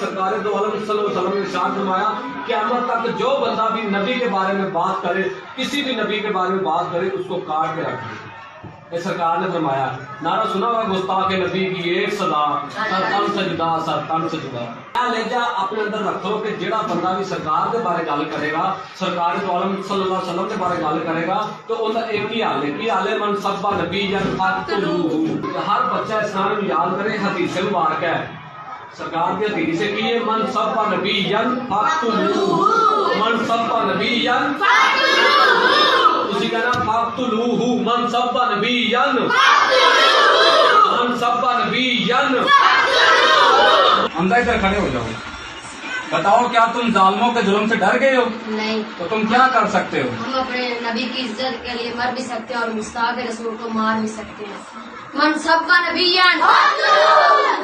سرکار دو عالم صلی اللہ علیہ وسلم نے ارشاد فرمایا قیامت تک جو بندہ بھی نبی کے بارے میں بات کرے، کسی بھی نبی کے بارے میں بات کرے، اس کو کاٹ کے رکھ دے۔ یہ سرکار نے فرمایا۔ نعرہ سنا ہوگا گستاخ نبی کی ایک سزا، سر تن سجدہ، سر تن سجدہ۔ لہجہ اپنے اندر رکھو کہ جڑا بندہ بھی سرکار کے بارے گل کرے گا، سرکار دو عالم صلی اللہ علیہ وسلم کے بارے گل کرے گا، تو ان کا ایک ہی حال ہے کہ حال من سب نبی فقتلوہ۔ ہر بچہ اسلام میں یاد کرے، حدیث مبارکہ ہے، سرکار کی حدیث ہے کہ یہ من سب نبی فقتلوہ، من سب نبی اسی کہنا فقتلوہ، من سب نبی من سب نبی۔ حمزہ ادھر کھڑے ہو جاؤ، بتاؤ کیا تم ظالموں کے ظلم سے ڈر گئے ہو؟ نہیں۔ تو تم کیا کر سکتے ہو؟ ہم اپنے نبی کی عزت کے لیے مر بھی سکتے ہیں اور گستاخ رسول کو مار بھی سکتے ہیں۔ من سب نبی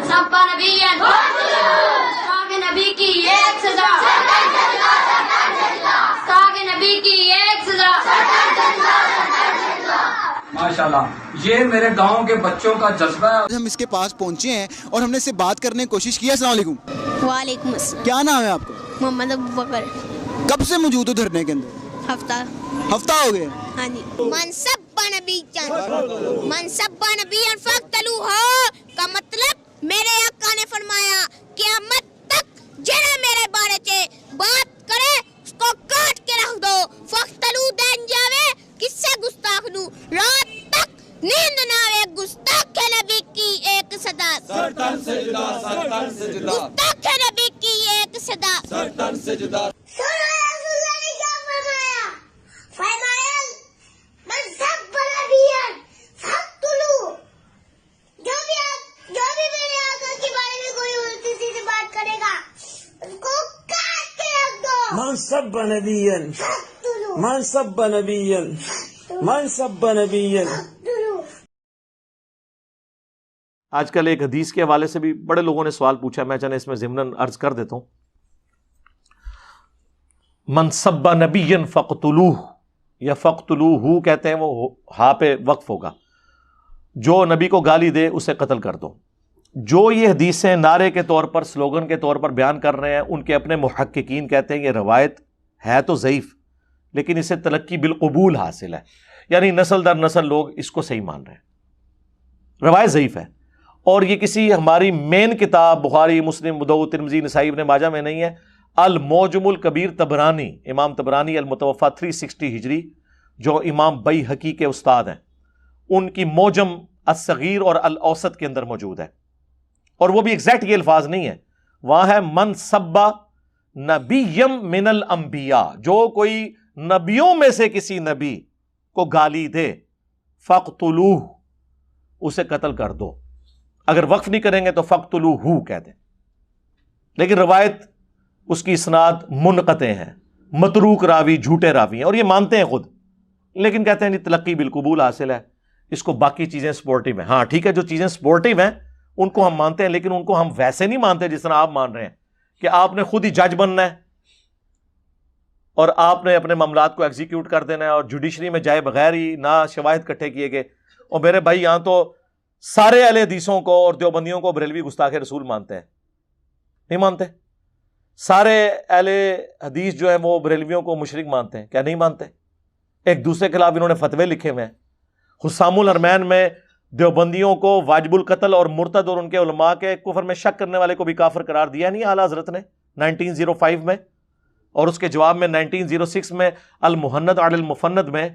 سب نبی گستاخ نبی کی ایک سزا، گستاخ نبی کی ایک سزا۔ ماشاءاللہ، یہ میرے گاؤں کے بچوں کا جذبہ ہے۔ ہم اس کے پاس پہنچے ہیں اور ہم نے اس سے بات کرنے کی کوشش کی ہے۔ السلام علیکم۔ وعلیکم السلام۔ کیا نام ہے آپ کا؟ محمد ابو بکر۔ کب سے موجود ہو دھرنے کے اندر؟ ہفتہ ہو گیا؟ ہاں جی۔ من سب نبی من سب نبی فقتلوہ کا مطلب میرے آقا نے فرمایا قیامت تک جڑا میرے بارے چ بات کرے اس کو کاٹ کے رکھ دو۔ فقتلو دین جاوے کس سے گستاخ نو، رات تک نیند نہ آوے گستاخ نبی کی ایک صدا، سرتن سجدہ، سرتن سجدہ، گستاخ نبی کی ایک صدا، سرتن سجدہ۔ من سب نبیا من سب نبیا من سب نبیا۔ آج کل ایک حدیث کے حوالے سے بھی بڑے لوگوں نے سوال پوچھا، میں چاہے اس میں ضمناً عرض کر دیتا ہوں۔ من سب نبیا فقتلوہ، یا فقتلوہ کہتے ہیں، وہ ہاں پہ وقف ہوگا، جو نبی کو گالی دے اسے قتل کر دو۔ جو یہ حدیثیں نعرے کے طور پر، سلوگن کے طور پر بیان کر رہے ہیں، ان کے اپنے محققین کہتے ہیں یہ روایت ہے تو ضعیف، لیکن اسے تلقی بالقبول حاصل ہے، یعنی نسل در نسل لوگ اس کو صحیح مان رہے ہیں۔ روایت ضعیف ہے، اور یہ کسی ہماری مین کتاب بخاری، مسلم، ابو داؤد، ترمذی، نسائی، ابن ماجہ میں نہیں ہے۔ المعجم الکبیر طبرانی، امام طبرانی المتوفی 360 ہجری، جو امام بیہقی کے استاد ہیں، ان کی معجم الصغیر اور الاوسط کے اندر موجود ہے، اور وہ بھی ایگزیکٹ یہ الفاظ نہیں ہے، وہاں ہے من سبا نبیم من الانبیاء، جو کوئی نبیوں میں سے کسی نبی کو گالی دے فقتلوہ، اسے قتل کر دو۔ اگر وقف نہیں کریں گے تو فقتلوہ کہہ دیں، لیکن روایت اس کی اسناد منقطع ہیں، متروک راوی، جھوٹے راوی ہیں، اور یہ مانتے ہیں خود، لیکن کہتے ہیں جی تلقی بالقبول حاصل ہے، اس کو باقی چیزیں سپورٹیو ہیں۔ ہاں ٹھیک ہے، جو چیزیں سپورٹیو ہیں ان کو ہم مانتے ہیں، لیکن ان کو ہم ویسے نہیں مانتے جس طرح آپ مان رہے ہیں کہ آپ نے خود ہی جج بننا ہے اور آپ نے اپنے معاملات کو ایگزیکیوٹ کر دینا ہے، اور جوڈیشری میں جائے بغیر ہی نہ شواہد اکٹھے کیے گئے۔ اور میرے بھائی یہاں تو سارے اہل حدیثوں کو اور دیوبندیوں کو بریلوی گستاخ رسول مانتے ہیں، نہیں مانتے؟ سارے اہل حدیث جو ہیں وہ بریلویوں کو مشرک مانتے ہیں، کیا نہیں مانتے؟ ایک دوسرے کے خلاف انہوں نے فتوے لکھے ہوئے ہیں۔ حسام الحرمین میں دیوبندیوں کو واجب القتل اور مرتد اور ان کے علماء کے کفر میں شک کرنے والے کو بھی کافر قرار دیا نہیں اعلیٰ حضرت نے 1905 میں، اور اس کے جواب میں 1906 میں المحند علی المفند میں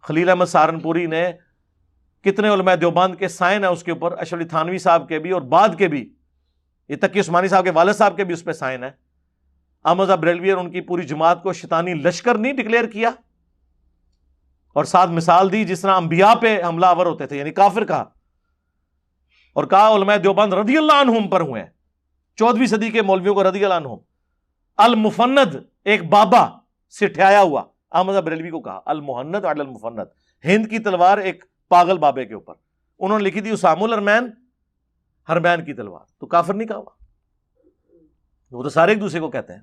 خلیل احمد سہارنپوری نے، کتنے علماء دیوبند کے سائن ہیں اس کے اوپر، اشرف علی تھانوی صاحب کے بھی اور بعد کے بھی، یہ تقی عثمانی صاحب کے والد صاحب کے بھی اس پہ سائن ہے۔ احمد بریلوی اور ان کی پوری جماعت کو شیطانی لشکر نہیں ڈکلیئر کیا، اور ساتھ مثال دی جس طرح انبیاء پہ حملہ آور ہوتے تھے، یعنی کافر کہا، اور کہا علماء دیوبند رضی اللہ عنہم پر ہوئے ہیں، 14ویں صدی کے مولویوں کو رضی اللہ عنہم۔ المفند ایک بابا سے ٹھہرایا ہوا، احمد بریلوی کو کہا المحند علی المفند، ہند کی تلوار ایک پاگل بابے کے اوپر، انہوں نے لکھی تھی اسام الحرمین، حرمین کی تلوار، تو کافر نہیں کہا ہوا، وہ تو سارے ایک دوسرے کو کہتے ہیں۔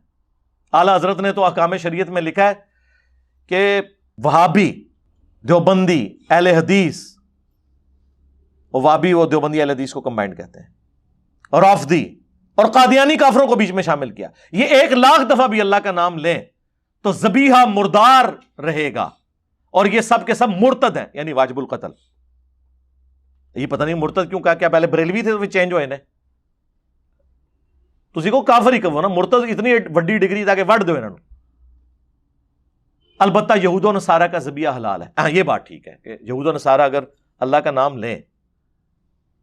اعلیٰ حضرت نے تو احکام شریعت میں لکھا ہے کہ وہابی، دیوبندی، اہل حدیث، وہابی و دیوبندی اہل حدیث کو کمبائنڈ کہتے ہیں، اور رافضی اور قادیانی کافروں کو بیچ میں شامل کیا. یہ 1,00,000 دفعہ بھی اللہ کا نام لیں تو ذبیحہ مردار رہے گا, اور یہ سب کے سب مرتد ہیں, یعنی واجب القتل. یہ پتہ نہیں مرتد کیوں کہا, کیا پہلے بریلوی تھے تو پھر چینج ہوئے نے؟ تسی کو کافر ہی کہو نا, مرتد اتنی وڈی ڈگری تاکہ وڈ دو انہوں نے. البتہ یہود و نصارہ کا ذبیحہ حلال ہے. ہاں یہ بات ٹھیک ہے کہ یہود و نصارہ اگر اللہ کا نام لیں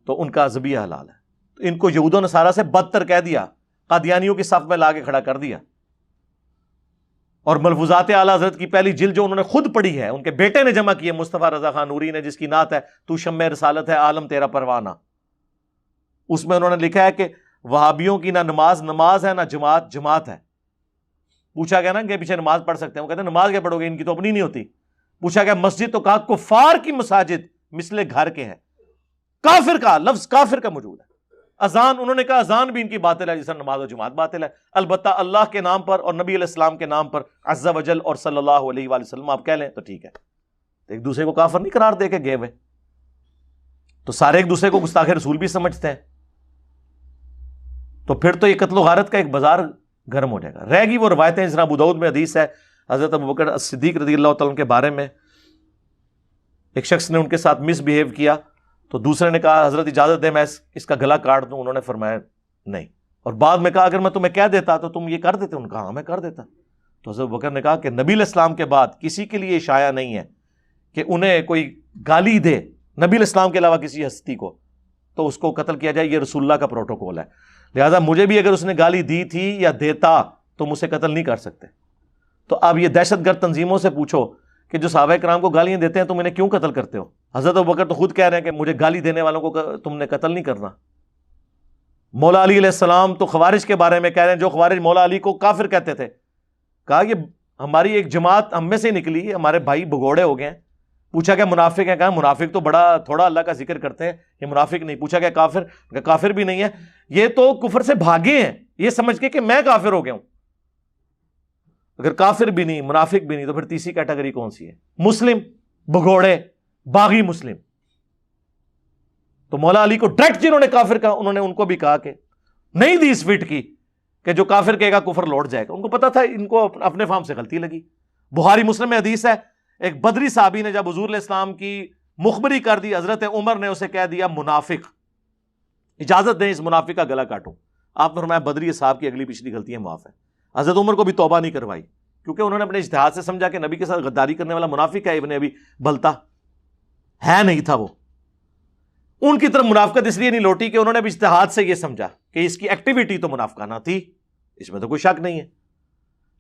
تو ان کا ذبیحہ حلال ہے. تو ان کو یہود و نصارہ سے بدتر کہہ دیا, قادیانیوں کی صف میں لا کے کھڑا کر دیا. اور ملفوظات اعلیٰ حضرت کی پہلی جلد جو انہوں نے خود پڑھی ہے, ان کے بیٹے نے جمع کی ہے, مصطفیٰ رضا خان نوری نے, جس کی نعت ہے تو شمع رسالت ہے عالم تیرا پروانہ, اس میں انہوں نے لکھا ہے کہ وہابیوں کی نہ نماز ہے, نہ جماعت ہے. پوچھا گیا نا کہ پیچھے نماز پڑھ سکتے ہیں, وہ کہتے ہیں نماز کیا پڑھو گے, ان کی تو اپنی نہیں ہوتی. پوچھا گیا مسجد, تو کہا کفار کی مساجد مثل گھر کے ہیں. کافر کا لفظ کافر کا موجود ہے. اذان, انہوں نے کہا اذان بھی ان کی باطل ہے, جیسا نماز و جماعت باطل ہے. البتہ اللہ کے نام پر اور نبی علیہ السلام کے نام پر عز و جل اور صلی اللہ علیہ وآلہ وسلم آپ کہہ لیں تو ٹھیک ہے. ایک دوسرے کو کافر نہیں قرار دے کے گئے ہوئے, تو سارے ایک دوسرے کو گستاخ رسول بھی سمجھتے ہیں. تو پھر تو یہ قتل و غارت کا ایک بازار گرم ہو جائے گا. رہ گی وہ روایتیں, جس طرح ابو داؤد میں حدیث ہے حضرت ابوبکر صدیق رضی اللہ تعالیٰ کے بارے میں, ایک شخص نے ان کے ساتھ مس بہیو کیا تو دوسرے نے کہا حضرت اجازت دے میں اس کا گلا کاٹ دوں. انہوں نے فرمایا نہیں, اور بعد میں کہا اگر میں تمہیں کہہ دیتا تو تم یہ کر دیتے. انہوں نے کہا ہاں میں کر دیتا. تو حضرت ابوبکر نے کہا کہ نبی علیہ السلام کے بعد کسی کے لیے شایع نہیں ہے کہ انہیں کوئی گالی دے نبی علیہ السلام کے علاوہ کسی ہستی کو تو اس کو قتل کیا جائے. یہ رسول اللہ کا پروٹوکول ہے. لہذا مجھے بھی اگر اس نے گالی دی تھی یا دیتا تو مجھ سے قتل نہیں کر سکتے. تو اب یہ دہشت گرد تنظیموں سے پوچھو کہ جو صحابہ کرام کو گالیاں دیتے ہیں تم انہیں کیوں قتل کرتے ہو؟ حضرت ابوبکر تو خود کہہ رہے ہیں کہ مجھے گالی دینے والوں کو تم نے قتل نہیں کرنا. مولا علی علیہ السلام تو خوارج کے بارے میں کہہ رہے ہیں, جو خوارج مولا علی کو کافر کہتے تھے, کہا یہ ہماری ایک جماعت ہم میں سے نکلی, ہمارے بھائی بگوڑے ہو گئے ہیں. پوچھا کہ منافق ہیں, کہا منافق تو بڑا تھوڑا اللہ کا ذکر کرتے ہیں, یہ منافق نہیں. پوچھا کہ کافر, کہ کافر بھی نہیں ہے, یہ تو کفر سے بھاگے ہیں یہ سمجھ کے کہ میں کافر ہو گیا ہوں. اگر کافر بھی نہیں منافق بھی نہیں تو پھر تیسری کیٹیگری کون سی ہے؟ مسلم, بگوڑے, باغی مسلم. تو مولا علی کو ڈائریکٹ جنہوں نے کافر کہا انہوں نے ان کو بھی کہا کہ نہیں دی اس فٹ کی کہ جو کافر کہے گا کفر لوٹ جائے گا. ان کو پتا تھا, ان کو اپنے فام سے غلطی لگی. بخاری مسلم میں حدیث ہے, ایک بدری صحابی نے جب حضور علیہ السلام کی مخبری کر دی, حضرت عمر نے اسے کہہ دیا منافق, اجازت دیں اس منافق کا گلا کاٹوں. آپ نے فرمایا بدری صاحب کی اگلی پچھلی غلطیاں معاف ہیں. حضرت عمر کو بھی توبہ نہیں کروائی کیونکہ انہوں نے اپنے اجتہاد سے سمجھا کہ نبی کے ساتھ غداری کرنے والا منافق ہے, ابن ابی بلتا ہے نہیں تھا وہ. ان کی طرف منافقت اس لیے نہیں لوٹی کہ انہوں نے بھی اجتہاد سے یہ سمجھا کہ اس کی ایکٹیویٹی تو منافقانہ تھی, اس میں تو کوئی شک نہیں ہے.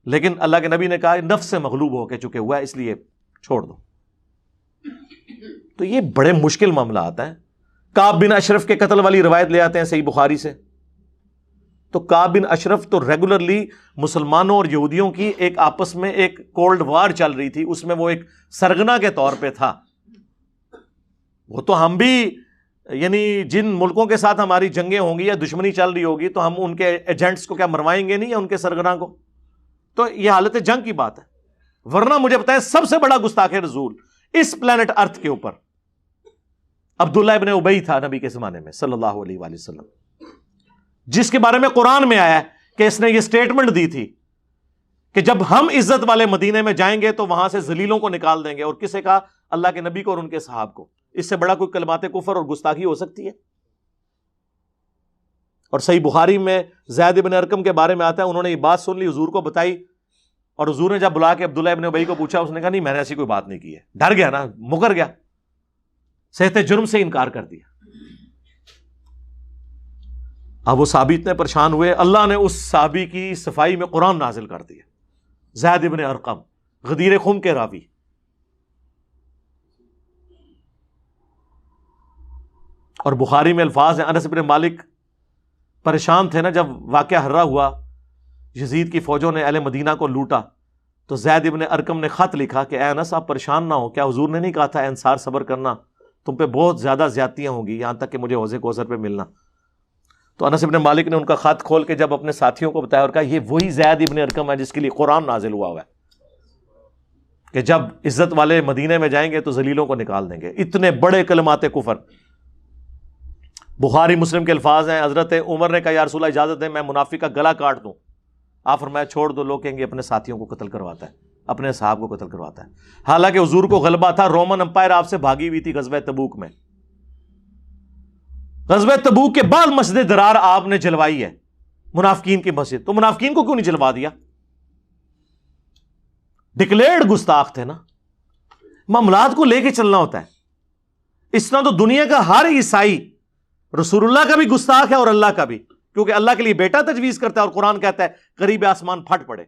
لیکن اللہ کے نبی نے کہا نفس سے مغلوب ہو کے چکے ہوا ہے اس لیے چھوڑ دو. تو یہ بڑے مشکل معاملات ہیں. کعب بن اشرف کے قتل والی روایت لے آتے ہیں صحیح بخاری سے. تو کعب بن اشرف تو ریگولرلی مسلمانوں اور یہودیوں کی ایک آپس میں ایک کولڈ وار چل رہی تھی, اس میں وہ ایک سرگنا کے طور پہ تھا. وہ تو ہم بھی یعنی جن ملکوں کے ساتھ ہماری جنگیں ہوں گی یا دشمنی چل رہی ہوگی تو ہم ان کے ایجنٹس کو کیا مروائیں گے نہیں, یا ان کے سرگنا کو؟ تو یہ حالت جنگ کی بات ہے. ورنہ مجھے بتائیں سب سے بڑا گستاخ رسول اس پلانٹ ارتھ کے اوپر عبداللہ ابن ابی تھا نبی کے زمانے میں صلی اللہ علیہ وآلہ وسلم, جس کے بارے میں قرآن میں آیا ہے کہ اس نے یہ سٹیٹمنٹ دی تھی کہ جب ہم عزت والے مدینے میں جائیں گے تو وہاں سے ذلیلوں کو نکال دیں گے. اور کسے کہا؟ اللہ کے نبی کو اور ان کے صحاب کو. اس سے بڑا کوئی کلمات کفر اور گستاخی ہو سکتی ہے؟ اور صحیح بخاری میں زید بن ارقم کے بارے میں آتا ہے, انہوں نے یہ بات سن لی, حضور کو بتائی, اور حضور نے جب بلا کے عبداللہ ابن ابی کو پوچھا, اس نے کہا نہیں میں نے ایسی کوئی بات نہیں کی ہے. ڈر گیا نا, مکر گیا, صحت جرم سے انکار کر دیا. اب وہ صحابی اتنے پریشان ہوئے, اللہ نے اس صحابی کی صفائی میں قرآن نازل کر دیا. زید بن ارقم غدیر خم کے راوی, اور بخاری میں الفاظ ہیں, انس بن مالک پریشان تھے نا جب واقعہ ہررا ہوا, یزید کی فوجوں نے اہل مدینہ کو لوٹا, تو زید بن ارقم نے خط لکھا کہ اے انس آپ پریشان نہ ہو, کیا حضور نے نہیں کہا تھا اے انصار صبر کرنا, تم پہ بہت زیادہ زیادتیاں ہوں گی یہاں تک کہ مجھے حوض کوثر پہ ملنا. تو انس بن مالک نے ان کا خط کھول کے جب اپنے ساتھیوں کو بتایا اور کہا یہ وہی زید بن ارقم ہے جس کے لیے قرآن نازل ہوا ہے کہ جب عزت والے مدینے میں جائیں گے تو ذلیلوں کو نکال دیں گے. اتنے بڑے کلمات کفر. بخاری مسلم کے الفاظ ہیں، حضرت عمر نے کہا یا رسول اللہ اجازت دیں میں منافق کا گلا کاٹ دوں. آپ فرمایا چھوڑ دو، لوگ کہیں گے اپنے ساتھیوں کو قتل کرواتا ہے، اپنے صحاب کو قتل کرواتا ہے. حالانکہ حضور کو غلبہ تھا، رومن امپائر آپ سے بھاگی ہوئی تھی غزوہ تبوک میں. غزوہ تبوک کے بعد مسجد درار آپ نے جلوائی ہے، منافقین کی مسجد. تو منافقین کو کیوں نہیں جلوا دیا؟ ڈکلیئرڈ گستاخ تھے نا. معاملات کو لے کے چلنا ہوتا ہے. اس طرح تو دنیا کا ہر عیسائی رسول اللہ کا بھی گستاخ ہے اور اللہ کا بھی، کیونکہ اللہ کے لیے بیٹا تجویز کرتا ہے اور قرآن کہتا ہے قریب آسمان پھٹ پڑے،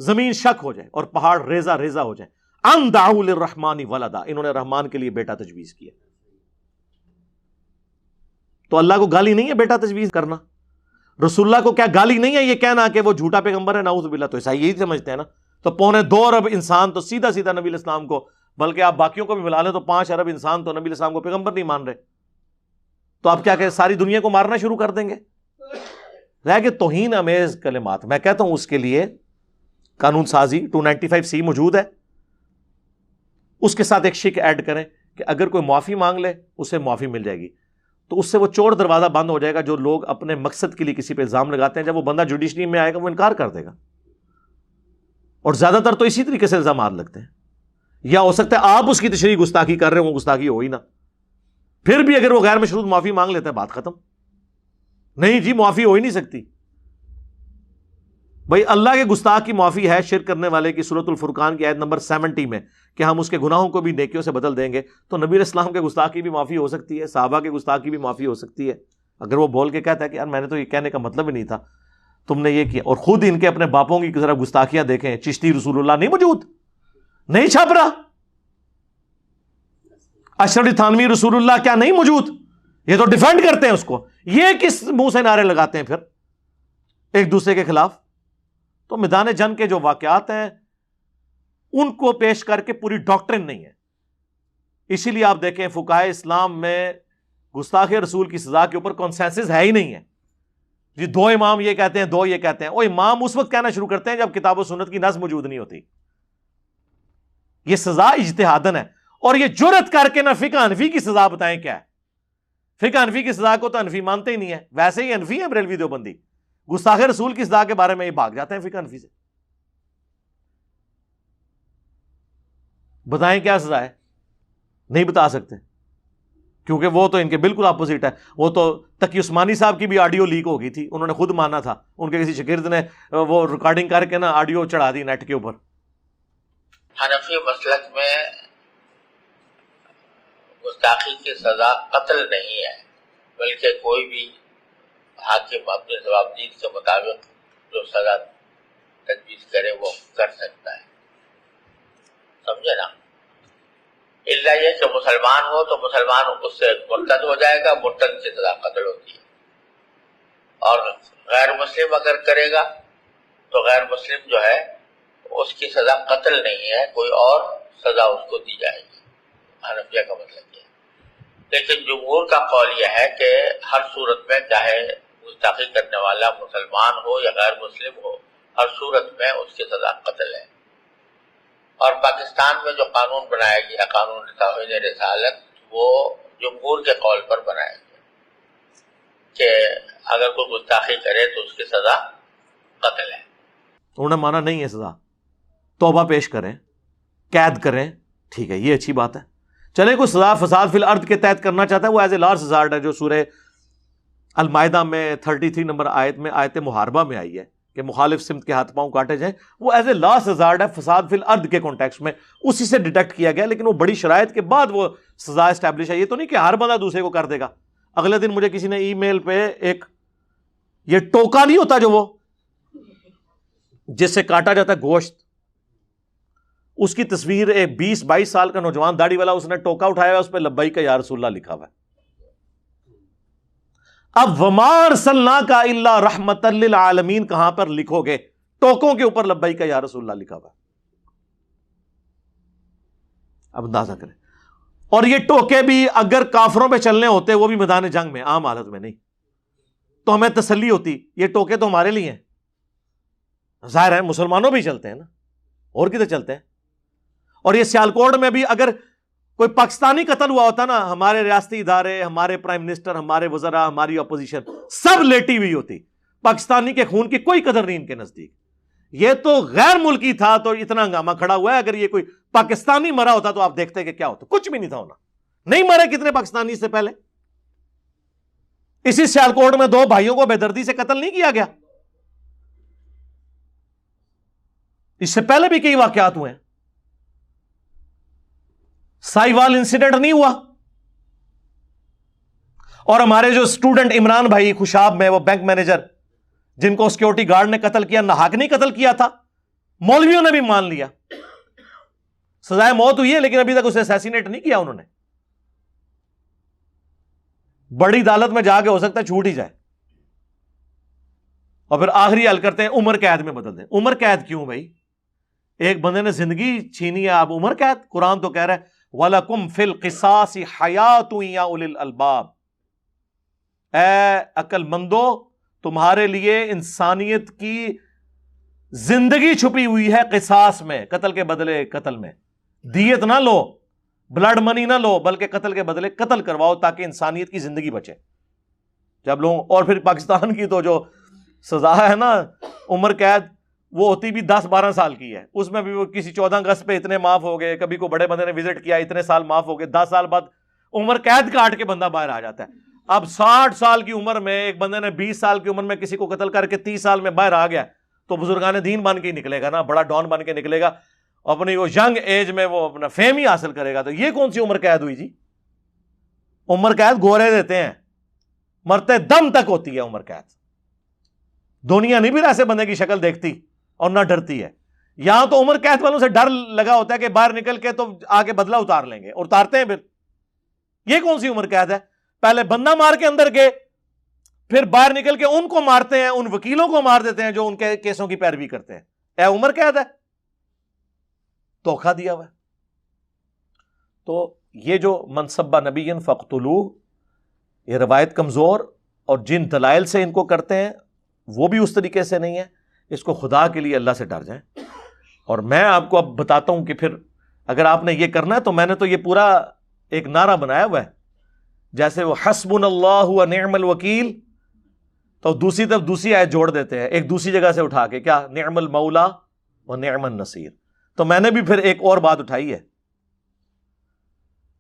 زمین شک ہو جائے اور پہاڑ ریزہ ریزہ ہو جائے. ان دعوا للرحمن ولدا، انہوں نے رحمان کے لیے بیٹا تجویز کیا. تو اللہ کو گالی نہیں ہے بیٹا تجویز کرنا؟ رسول اللہ کو کیا گالی نہیں ہے یہ کہنا کہ وہ جھوٹا پیغمبر ہے؟ نعوذ باللہ. تو عیسائی یہی سمجھتے ہیں نا. تو 2.25 ارب انسان تو سیدھا سیدھا نبی علیہ السلام کو، بلکہ آپ باقیوں کو بھی ملا لیں تو 5 ارب انسان تو نبی علیہ السلام کو پیغمبر نہیں مان رہے. تو آپ کیا کہ ساری دنیا کو مارنا شروع کر دیں گے؟ رہ کے توہین امیز کلمات. میں کہتا ہوں اس کے لیے قانون سازی 295C موجود ہے، اس کے ساتھ ایک شک ایڈ کریں کہ اگر کوئی معافی مانگ لے اسے معافی مل جائے گی. تو اس سے وہ چور دروازہ بند ہو جائے گا. جو لوگ اپنے مقصد کے لیے کسی پہ الزام لگاتے ہیں، جب وہ بندہ جوڈیشری میں آئے گا وہ انکار کر دے گا. اور زیادہ تر تو اسی طریقے سے الزامات لگتے ہیں. یا ہو سکتا ہے آپ اس کی تشریح گستاخی کر رہے ہوں، وہ گستاخی ہو ہی نہ. پھر بھی اگر وہ غیر مشروط معافی مانگ لیتا ہے بات ختم. نہیں جی معافی ہو ہی نہیں سکتی. بھائی اللہ کے گستاخ کی معافی ہے شرک کرنے والے کی سورۃ الفرقان کی آیت نمبر 70 میں کہ ہم اس کے گناہوں کو بھی نیکیوں سے بدل دیں گے. تو نبی علیہ السلام کے گستاخ کی بھی معافی ہو سکتی ہے، صحابہ کے گستاخ کی بھی معافی ہو سکتی ہے. اگر وہ بول کے کہتا ہے کہ یار میں نے تو یہ کہنے کا مطلب ہی نہیں تھا، تم نے یہ کیا. اور خود ان کے اپنے باپوں کی ذرا گستاخیاں دیکھیں. چشتی رسول اللہ نہیں موجود، نہیں چھاپ رہا. اشرف تھانوی رسول اللہ کیا نہیں موجود؟ یہ تو ڈیفینڈ کرتے ہیں اس کو. یہ کس منہ سے نعرے لگاتے ہیں پھر ایک دوسرے کے خلاف؟ تو میدان جنگ کے جو واقعات ہیں ان کو پیش کر کے پوری ڈاکٹرن نہیں ہے. اسی لیے آپ دیکھیں فقہائے اسلام میں گستاخ رسول کی سزا کے اوپر کنسنسس ہے ہی نہیں ہے. جی 2 امام یہ کہتے ہیں، 2 یہ کہتے ہیں. وہ امام اس وقت کہنا شروع کرتے ہیں جب کتاب و سنت کی نص موجود نہیں ہوتی. یہ سزا اجتہادن ہے. اور یہ جرت کر کے نہ فقہ حنفی کی سزا بتائیں کیا ہے. فقہ حنفی کی سزا کو تو حنفی مانتے ہی نہیں ہے. ویسے ہی حنفی ہیں بریلوی دیوبندی، گستاخ رسول کی سزا کے بارے میں یہ بھاگ جاتے ہیں فقہ حنفی سے. بتائیں کیا سزا ہے؟ نہیں بتا سکتے، کیونکہ وہ تو ان کے بالکل اپوزٹ ہے. وہ تو تقی عثمانی صاحب کی بھی آڈیو لیک ہو گئی تھی، انہوں نے خود مانا تھا. ان کے کسی شاگرد نے وہ ریکارڈنگ کر کے نا آڈیو چڑھا دی نیٹ کے اوپر. حنفی مسلک میں گستاخی کی سزا قتل نہیں ہے، بلکہ کوئی بھی حاکم اپنے ضوابطین کے مطابق جو سزا تجویز کرے وہ کر سکتا ہے. سمجھے نا؟ اللہ یہ کہ مسلمان ہو تو مسلمان اس سے مرتد ہو جائے گا، مرتد کی سزا قتل ہوتی ہے. اور غیر مسلم اگر کرے گا تو غیر مسلم جو ہے اس کی سزا قتل نہیں ہے، کوئی اور سزا اس کو دی جائے گی. حنفیہ کا مطلب یہ ہے. لیکن جمہور کا قول یہ ہے کہ ہر صورت میں چاہے گستاخی کرنے والا مسلمان ہو یا غیر مسلم ہو، ہر صورت میں اس کی سزا قتل ہے. اور پاکستان میں جو قانون بنایا گیا قانون توہین رسالت، وہ جمہور کے قول پر بنایا گیا کہ اگر کوئی گستاخی کرے تو اس کی سزا قتل ہے. انہوں نے مانا نہیں ہے سزا، توبہ پیش کریں، قید کریں، ٹھیک ہے یہ اچھی بات ہے. چلے کوئی سزا فساد فی الارض کے تحت کرنا چاہتا ہے وہ ایز اے لارج ہزارڈ ہے، جو سورہ المائدہ میں 33 نمبر آیت میں آیت محاربہ میں آئی ہے کہ مخالف سمت کے ہاتھ پاؤں کاٹے جائیں. وہ ایز اے لاسٹ ہزارڈ ہے فساد فی الارض کے کانٹیکسٹ میں، اسی سے ڈیٹیکٹ کیا گیا. لیکن وہ بڑی شرائط کے بعد وہ سزا اسٹیبلش ہے. یہ تو نہیں کہ ہر بندہ دوسرے کو کر دے گا. اگلے دن مجھے کسی نے ای میل پہ ایک یہ ٹوکا نہیں ہوتا جو وہ جس سے کاٹا جاتا ہے گوشت، اس کی تصویر ایک 20-22 سال کا نوجوان داڑھی والا، اس نے ٹوکا اٹھایا ہوا، اس پہ لبیک یا رسول اللہ لکھا ہوا ہے. اب وما ارسلناک الا رحمۃ للعالمین کہاں پر لکھو گے؟ ٹوکوں کے اوپر لبیک یا رسول اللہ لکھا ہوا ہے. اب اندازہ کریں. اور یہ ٹوکے بھی اگر کافروں پہ چلنے ہوتے، وہ بھی میدان جنگ میں، عام حالت میں نہیں، تو ہمیں تسلی ہوتی یہ ٹوکے تو ہمارے لیے ہیں. ظاہر ہے مسلمانوں بھی چلتے ہیں نا، اور کدھر چلتے ہیں. اور یہ سیالکوٹ میں بھی اگر کوئی پاکستانی قتل ہوا ہوتا نا، ہمارے ریاستی ادارے، ہمارے پرائم منسٹر، ہمارے وزراء، ہماری اپوزیشن سب لیٹی ہوئی ہوتی. پاکستانی کے خون کی کوئی قدر نہیں ان کے نزدیک. یہ تو غیر ملکی تھا تو اتنا ہنگامہ کھڑا ہوا ہے. اگر یہ کوئی پاکستانی مرا ہوتا تو آپ دیکھتے کہ کیا ہوتا. کچھ بھی نہیں تھا ہونا. نہیں مرے کتنے پاکستانی اس سے پہلے؟ اسی سیالکوٹ میں 2 بھائیوں کو بے دردی سے قتل نہیں کیا گیا؟ اس سے پہلے بھی کئی واقعات ہوئے ہیں. سائیوال انسیڈنٹ نہیں ہوا؟ اور ہمارے جو اسٹوڈنٹ عمران بھائی خوشاب میں، وہ بینک مینیجر جن کو سیکورٹی گارڈ نے قتل کیا، ناحق نہیں قتل کیا تھا، مولویوں نے بھی مان لیا. سزائے موت ہوئی ہے لیکن ابھی تک اسے اسیسینیٹ نہیں کیا انہوں نے. بڑی عدالت میں جا کے ہو سکتا ہے چھوٹ ہی جائے. اور پھر آخری حل کرتے ہیں عمر قید میں بدل دیں. عمر قید کیوں بھائی؟ ایک بندے نے زندگی چھینی ہے، آپ عمر قید؟ قرآن تو کہہ رہا ہے وَلَكُمْ فِي الْقِصَاصِ حَيَاةٌ يَا أُولِي الْأَلْبَابِ. اے عقل مندو، تمہارے لیے انسانیت کی زندگی چھپی ہوئی ہے قصاص میں، قتل کے بدلے قتل میں. دیت نہ لو، بلڈ منی نہ لو، بلکہ قتل کے بدلے قتل کرواؤ تاکہ انسانیت کی زندگی بچے. جب لوگ، اور پھر پاکستان کی تو جو سزا ہے نا عمر قید، وہ ہوتی بھی 10-12 سال کی ہے. اس میں بھی وہ کسی 14 اگست پہ اتنے معاف ہو گئے، کبھی کو بڑے بندے نے وزٹ کیا اتنے سال معاف ہو گئے، 10 سال بعد عمر قید کاٹ کے بندہ باہر آ جاتا ہے. اب 60 سال کی عمر میں ایک بندے نے 20 سال کی عمر میں کسی کو قتل کر کے 30 سال میں باہر آ گیا تو بزرگان دین بن کے ہی نکلے گا نا، بڑا ڈان بن کے نکلے گا، اپنی وہ ینگ ایج میں وہ اپنا فیم ہی حاصل کرے گا. تو یہ کون سی عمر قید ہوئی جی؟ عمر قید گورے دیتے ہیں، مرتے دم تک ہوتی ہے عمر قید. دنیا نہیں بھی ایسے بندے کی شکل دیکھتی اور نہ ڈرتی ہے. یہاں تو عمر قید والوں سے ڈر لگا ہوتا ہے کہ باہر نکل کے تو آگے بدلہ اتار لیں گے، اور اتارتے ہیں. پھر یہ کون سی عمر قید ہے؟ پہلے بندہ مار کے اندر گئے، پھر باہر نکل کے ان کو مارتے ہیں، ان وکیلوں کو مار دیتے ہیں جو ان کے کیسوں کی پیروی کرتے ہیں. اے عمر قید ہے؟ دھوکہ دیا ہوا ہے. تو یہ جو منصب نبی فقتلوہ، یہ روایت کمزور، اور جن دلائل سے ان کو کرتے ہیں وہ بھی اس طریقے سے نہیں ہے. اس کو خدا کے لیے اللہ سے ڈر جائیں. اور میں آپ کو اب بتاتا ہوں کہ پھر اگر آپ نے یہ کرنا ہے تو میں نے تو یہ پورا ایک نعرہ بنایا ہوا ہے، جیسے وہ حسبنا اللہ و نعم الوکیل، تو دوسری طرف دوسری آیت جوڑ دیتے ہیں ایک دوسری جگہ سے اٹھا کے، کیا؟ نعم المولا و نعم النصیر. تو میں نے بھی پھر ایک اور بات اٹھائی ہے.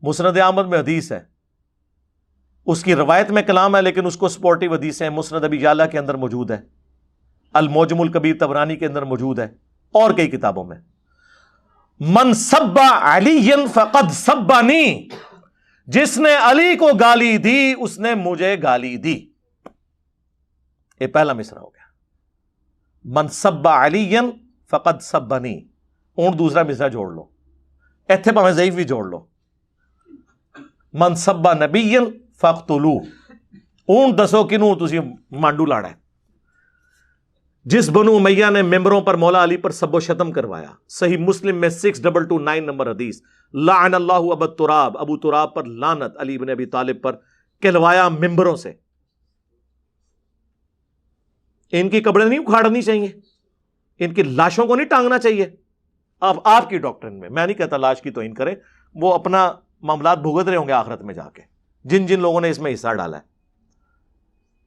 مسند احمد میں حدیث ہے، اس کی روایت میں کلام ہے لیکن اس کو سپورٹیو حدیث ہے. مسند ابی یعلا کے اندر موجود ہے، المعجم الکبیر طبرانی کے اندر موجود ہے، اور کئی کتابوں میں. من سب علی فقد سبنی، جس نے علی کو گالی دی اس نے مجھے گالی دی. یہ پہلا مصرع ہو گیا، من سب علی فقد سبنی. اون دوسرا مصرع جوڑ لو، ایتھے پاویں ضعیف بھی جوڑ لو، من سب نبی فقتلوہ. اون دسو کنوں تسی مانڈو لاڑا ہے. جس بنو امیہ نے ممبروں پر مولا علی پر سب و شتم کروایا. صحیح مسلم میں 6229 نمبر حدیث، لعن اللہ ابا تراب، ابو تراب پر لعنت، علی بن ابی طالب پر کہلوایا ممبروں سے. ان کی قبریں نہیں اکھاڑنی چاہیے، ان کی لاشوں کو نہیں ٹانگنا چاہیے. آپ کی ڈاکٹرن میں، میں نہیں کہتا لاش کی توہین کریں، وہ اپنا معاملات بھگت رہے ہوں گے آخرت میں جا کے، جن جن لوگوں نے اس میں حصہ ڈالا ہے.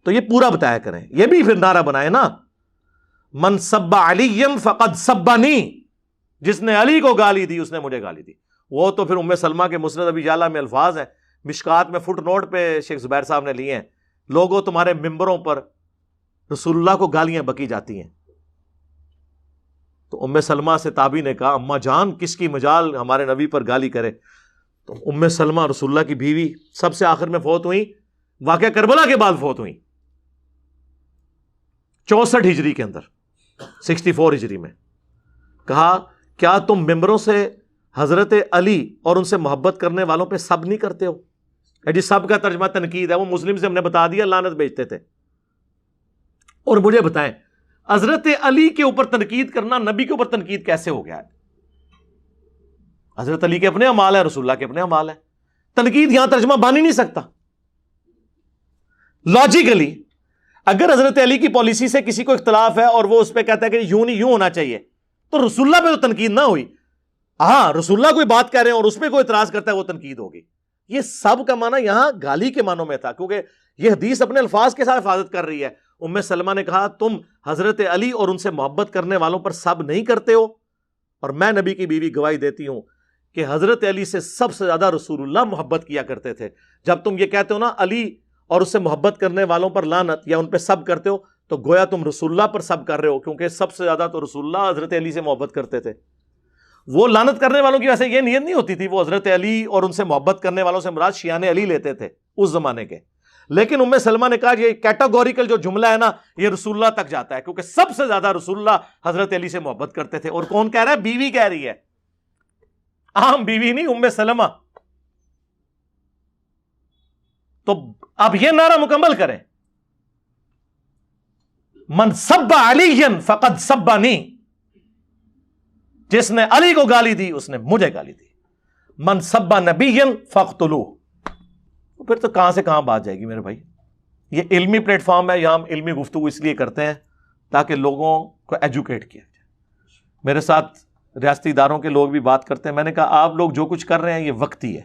تو یہ پورا بتایا کریں. یہ بھی پھر نعرہ بنائے نا، من سب علی فقد سبنی، جس نے علی کو گالی دی اس نے مجھے گالی دی. وہ تو پھر ام سلمہ کے مسند ابی یعلا میں الفاظ ہیں، مشکات میں فٹ نوٹ پہ شیخ زبیر صاحب نے لیے ہیں، لوگوں تمہارے ممبروں پر رسول اللہ کو گالیاں بکی جاتی ہیں. تو ام سلمہ سے تابعی نے کہا اماں جان کس کی مجال ہمارے نبی پر گالی کرے. تو ام سلمہ رسول اللہ کی بیوی سب سے آخر میں فوت ہوئی، واقعہ کربلا کے بعد فوت ہوئی 64 ہجری کے اندر، 64 ہجری میں. کہا کیا تم ممبروں سے حضرت علی اور ان سے محبت کرنے والوں پہ سب نہیں کرتے ہو؟ جی سب کا ترجمہ تنقید ہے، وہ مسلم سے ہم نے بتا دیا لعنت بھیجتے تھے. اور مجھے بتائیں حضرت علی کے اوپر تنقید کرنا نبی کے اوپر تنقید کیسے ہو گیا ہے؟ حضرت علی کے اپنے اعمال ہے، رسول اللہ کے اپنے اعمال ہے. تنقید یہاں ترجمہ بن ہی نہیں سکتا. لاجیکلی اگر حضرت علی کی پالیسی سے کسی کو اختلاف ہے اور وہ اس پہ کہتا ہے کہ یوں نہیں یوں ہونا چاہیے، تو رسول اللہ پہ تو تنقید نہ ہوئی. ہاں رسول اللہ کوئی بات کہہ رہے ہیں اور اس پہ کوئی اعتراض کرتا ہے وہ تنقید ہوگی. یہ سب کا معنی یہاں گالی کے معنوں میں تھا، کیونکہ یہ حدیث اپنے الفاظ کے ساتھ حفاظت کر رہی ہے. ام سلمہ نے کہا تم حضرت علی اور ان سے محبت کرنے والوں پر سب نہیں کرتے ہو، اور میں نبی کی بیوی گواہی دیتی ہوں کہ حضرت علی سے سب سے زیادہ رسول اللہ محبت کیا کرتے تھے. جب تم یہ کہتے ہو نا علی اور اس سے محبت کرنے والوں پر لعنت، یا ان پہ سب کرتے ہو، تو گویا تم رسول اللہ پر سب کر رہے ہو، کیونکہ سب سے زیادہ تو رسول اللہ حضرت علی سے محبت کرتے تھے. وہ لعنت کرنے والوں کی ویسے یہ نیت نہیں ہوتی تھی، وہ حضرت علی اور ان سے محبت کرنے والوں سے مراد شیعان علی لیتے تھے اس زمانے کے. لیکن ام سلمہ نے کہا یہ کیٹاگوریکل جو جملہ ہے نا یہ رسول اللہ تک جاتا ہے، کیونکہ سب سے زیادہ رسول اللہ حضرت علی سے محبت کرتے تھے. اور کون کہہ رہا ہے؟ بیوی کہہ رہی ہے، عام بیوی نہیں، ام سلمہ. تو اب یہ نعرہ مکمل کریں، من سب علی فقد سبنی، جس نے علی کو گالی دی اس نے مجھے گالی دی. من سب نبی فاقتلوہ. پھر تو کہاں سے کہاں بات جائے گی میرے بھائی. یہ علمی پلیٹ فارم ہے، یہاں ہم علمی گفتگو اس لیے کرتے ہیں تاکہ لوگوں کو ایجوکیٹ کیا جائے. میرے ساتھ ریاستی اداروں کے لوگ بھی بات کرتے ہیں، میں نے کہا آپ لوگ جو کچھ کر رہے ہیں یہ وقتی ہے.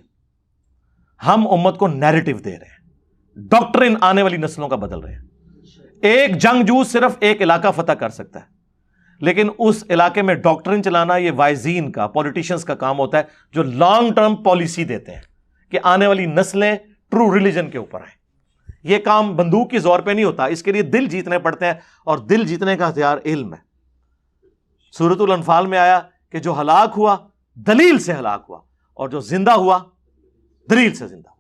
ہم امت کو نیریٹو دے رہے ہیں، ڈاکٹرن آنے والی نسلوں کا بدل رہے ہیں. ایک جنگجو صرف ایک علاقہ فتح کر سکتا ہے، لیکن اس علاقے میں ڈاکٹرن چلانا یہ وائزین کا، پولیٹیشنز کا کام ہوتا ہے، جو لانگ ٹرم پالیسی دیتے ہیں کہ آنے والی نسلیں ٹرو ریلیجن کے اوپر آئیں. یہ کام بندوق کی زور پہ نہیں ہوتا، اس کے لیے دل جیتنے پڑتے ہیں، اور دل جیتنے کا ہتھیار علم ہے. سورۃ الانفال میں آیا کہ جو ہلاک ہوا دلیل سے ہلاک ہوا، اور جو زندہ ہوا دلیل سے زندہ ہوا.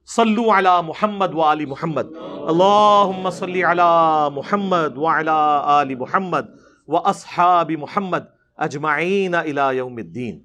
صلو علی محمد وآل محمد، اللہم صلی علی محمد وعلی آل محمد واصحاب محمد اجمعین الی یوم الدین.